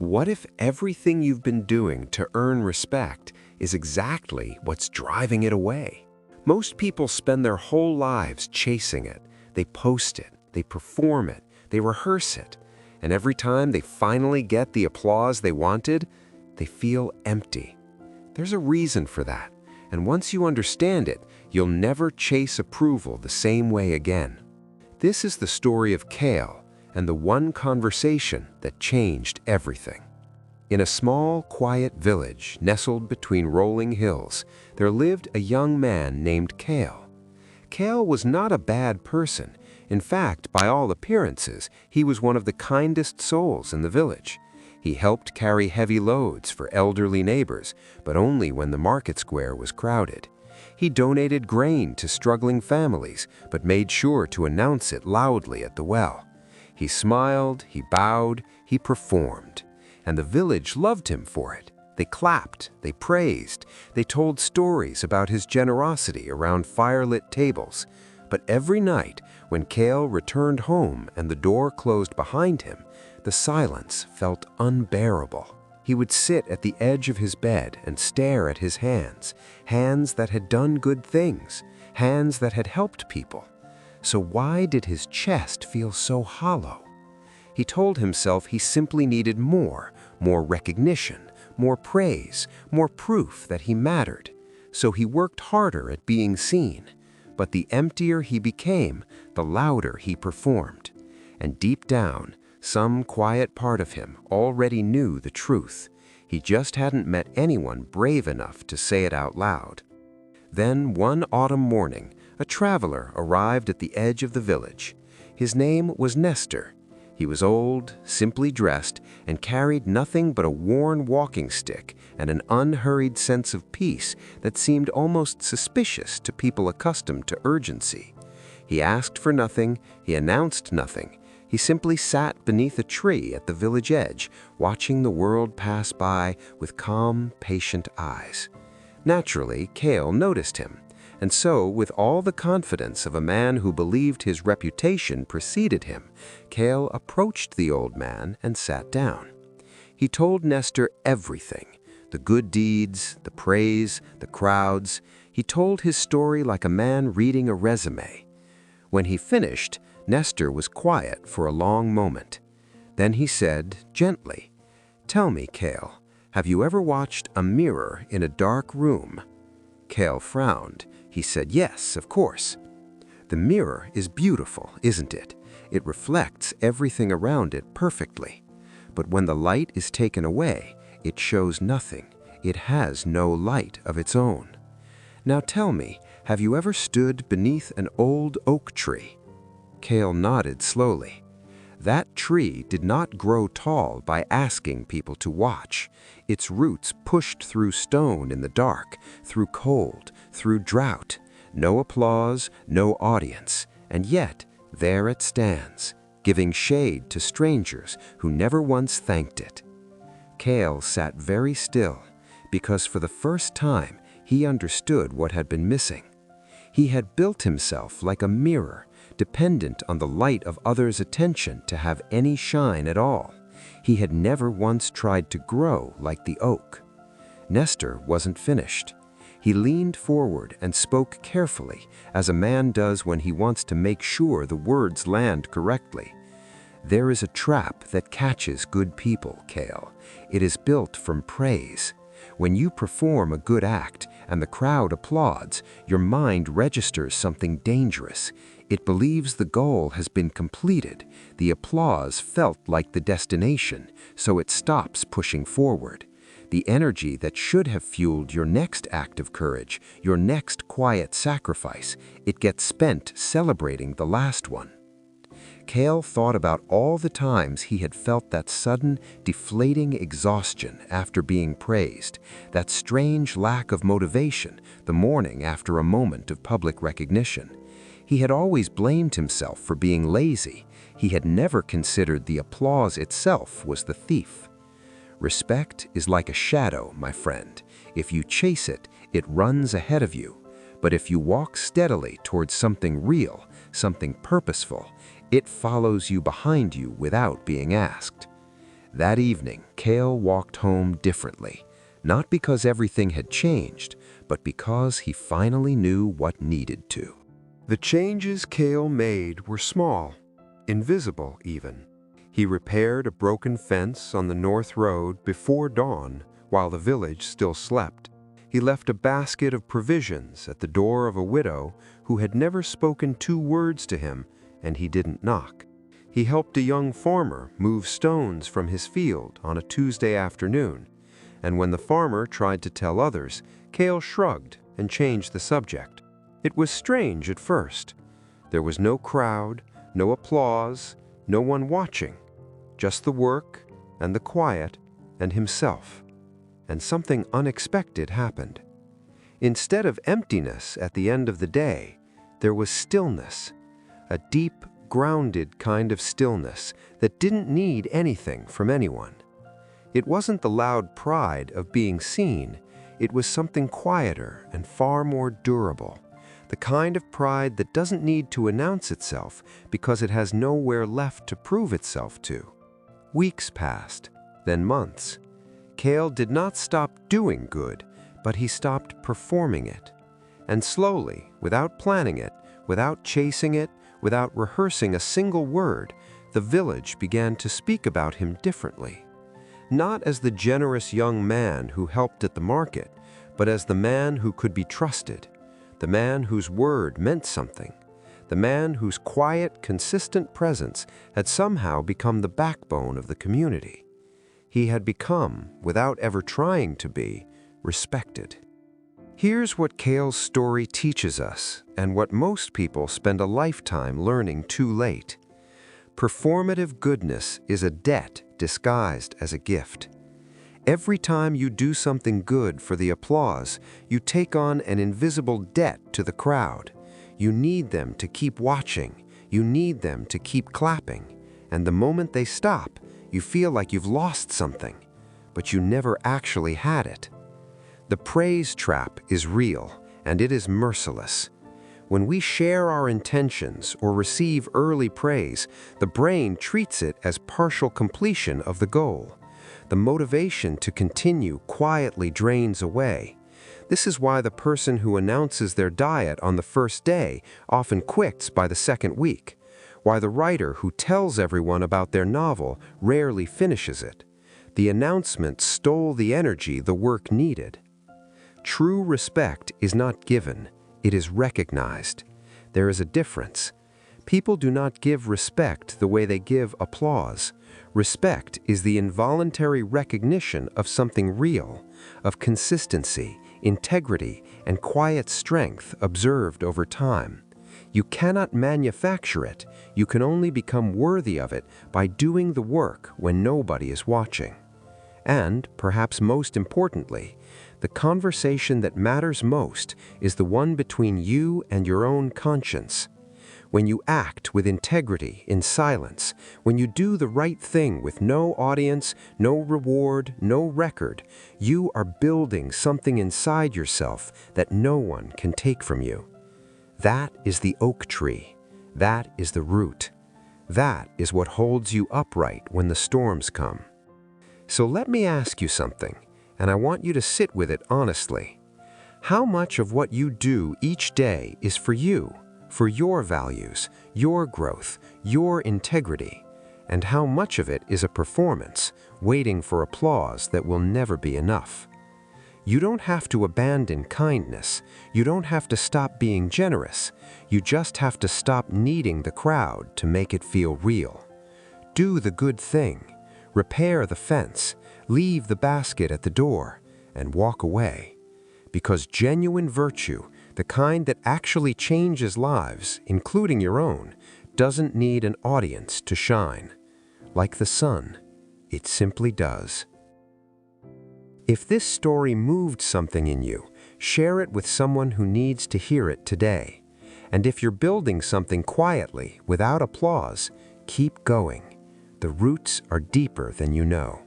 What if everything you've been doing to earn respect is exactly what's driving it away? Most people spend their whole lives chasing it. They post it, they perform it, they rehearse it. And every time they finally get the applause they wanted, they feel empty. There's a reason for that. And once you understand it, you'll never chase approval the same way again. This is the story of Kale and the one conversation that changed everything. In a small, quiet village nestled between rolling hills, there lived a young man named Cale. Cale was not a bad person. In fact, by all appearances, he was one of the kindest souls in the village. He helped carry heavy loads for elderly neighbors, but only when the market square was crowded. He donated grain to struggling families, but made sure to announce it loudly at the well. He smiled, he bowed, he performed, and the village loved him for it. They clapped, they praised, they told stories about his generosity around firelit tables. But every night, when Cale returned home and the door closed behind him, the silence felt unbearable. He would sit at the edge of his bed and stare at his hands, hands that had done good things, hands that had helped people. So why did his chest feel so hollow? He told himself he simply needed more recognition, more praise, more proof that he mattered. So he worked harder at being seen. But the emptier he became, the louder he performed. And deep down, some quiet part of him already knew the truth. He just hadn't met anyone brave enough to say it out loud. Then one autumn morning, a traveler arrived at the edge of the village. His name was Nestor. He was old, simply dressed, and carried nothing but a worn walking stick and an unhurried sense of peace that seemed almost suspicious to people accustomed to urgency. He asked for nothing, he announced nothing. He simply sat beneath a tree at the village edge, watching the world pass by with calm, patient eyes. Naturally, Cale noticed him. And so, with all the confidence of a man who believed his reputation preceded him, Cale approached the old man and sat down. He told Nestor everything, the good deeds, the praise, the crowds. He told his story like a man reading a resume. When he finished, Nestor was quiet for a long moment. Then he said, gently, "Tell me, Cale, have you ever watched a mirror in a dark room?" Cale frowned. He said, "Yes, of course." "The mirror is beautiful, isn't it? It reflects everything around it perfectly. But when the light is taken away, it shows nothing. It has no light of its own. Now tell me, have you ever stood beneath an old oak tree?" Cale nodded slowly. That tree did not grow tall by asking people to watch. Its roots pushed through stone in the dark, through cold, through drought. No applause, no audience, and yet there it stands, giving shade to strangers who never once thanked it. Cale sat very still, because for the first time he understood what had been missing. He had built himself like a mirror, dependent on the light of others' attention to have any shine at all. He had never once tried to grow like the oak. Nestor wasn't finished. He leaned forward and spoke carefully, as a man does when he wants to make sure the words land correctly. "There is a trap that catches good people, Cale. It is built from praise. When you perform a good act and the crowd applauds, your mind registers something dangerous. It believes the goal has been completed. The applause felt like the destination, so it stops pushing forward. The energy that should have fueled your next act of courage, your next quiet sacrifice, it gets spent celebrating the last one." Cale thought about all the times he had felt that sudden, deflating exhaustion after being praised, that strange lack of motivation the morning after a moment of public recognition. He had always blamed himself for being lazy. He had never considered the applause itself was the thief. Respect is like a shadow, my friend. If you chase it, it runs ahead of you. But if you walk steadily towards something real, something purposeful, it follows you behind you without being asked. That evening, Cale walked home differently, not because everything had changed, but because he finally knew what needed to. The changes Cale made were small, invisible even. He repaired a broken fence on the north road before dawn while the village still slept. He left a basket of provisions at the door of a widow who had never spoken 2 words to him, and he didn't knock. He helped a young farmer move stones from his field on a Tuesday afternoon, and when the farmer tried to tell others, Cale shrugged and changed the subject. It was strange at first. There was no crowd, no applause, no one watching, just the work and the quiet and himself. And something unexpected happened. Instead of emptiness at the end of the day, there was stillness, a deep, grounded kind of stillness that didn't need anything from anyone. It wasn't the loud pride of being seen, it was something quieter and far more durable, the kind of pride that doesn't need to announce itself because it has nowhere left to prove itself to. Weeks passed, then months. Cale did not stop doing good, but he stopped performing it. And slowly, without planning it, without chasing it, without rehearsing a single word, the village began to speak about him differently. Not as the generous young man who helped at the market, but as the man who could be trusted, the man whose word meant something, the man whose quiet, consistent presence had somehow become the backbone of the community. He had become, without ever trying to be, respected. Here's what Cale's story teaches us, and what most people spend a lifetime learning too late. Performative goodness is a debt disguised as a gift. Every time you do something good for the applause, you take on an invisible debt to the crowd. You need them to keep watching. You need them to keep clapping. And the moment they stop, you feel like you've lost something, but you never actually had it. The praise trap is real, and it is merciless. When we share our intentions or receive early praise, the brain treats it as partial completion of the goal. The motivation to continue quietly drains away. This is why the person who announces their diet on the first day often quits by the second week. Why the writer who tells everyone about their novel rarely finishes it. The announcement stole the energy the work needed. True respect is not given, it is recognized. There is a difference. People do not give respect the way they give applause. Respect is the involuntary recognition of something real, of consistency, integrity, and quiet strength observed over time. You cannot manufacture it. You can only become worthy of it by doing the work when nobody is watching. And, perhaps most importantly, the conversation that matters most is the one between you and your own conscience. When you act with integrity in silence, when you do the right thing with no audience, no reward, no record, you are building something inside yourself that no one can take from you. That is the oak tree. That is the root. That is what holds you upright when the storms come. So let me ask you something, and I want you to sit with it honestly. How much of what you do each day is for you, for your values, your growth, your integrity? And how much of it is a performance, waiting for applause that will never be enough? You don't have to abandon kindness. You don't have to stop being generous. You just have to stop needing the crowd to make it feel real. Do the good thing. Repair the fence. Leave the basket at the door and walk away. Because genuine virtue, the kind that actually changes lives, including your own, doesn't need an audience to shine. Like the sun, it simply does. If this story moved something in you, share it with someone who needs to hear it today. And if you're building something quietly, without applause, keep going. The roots are deeper than you know.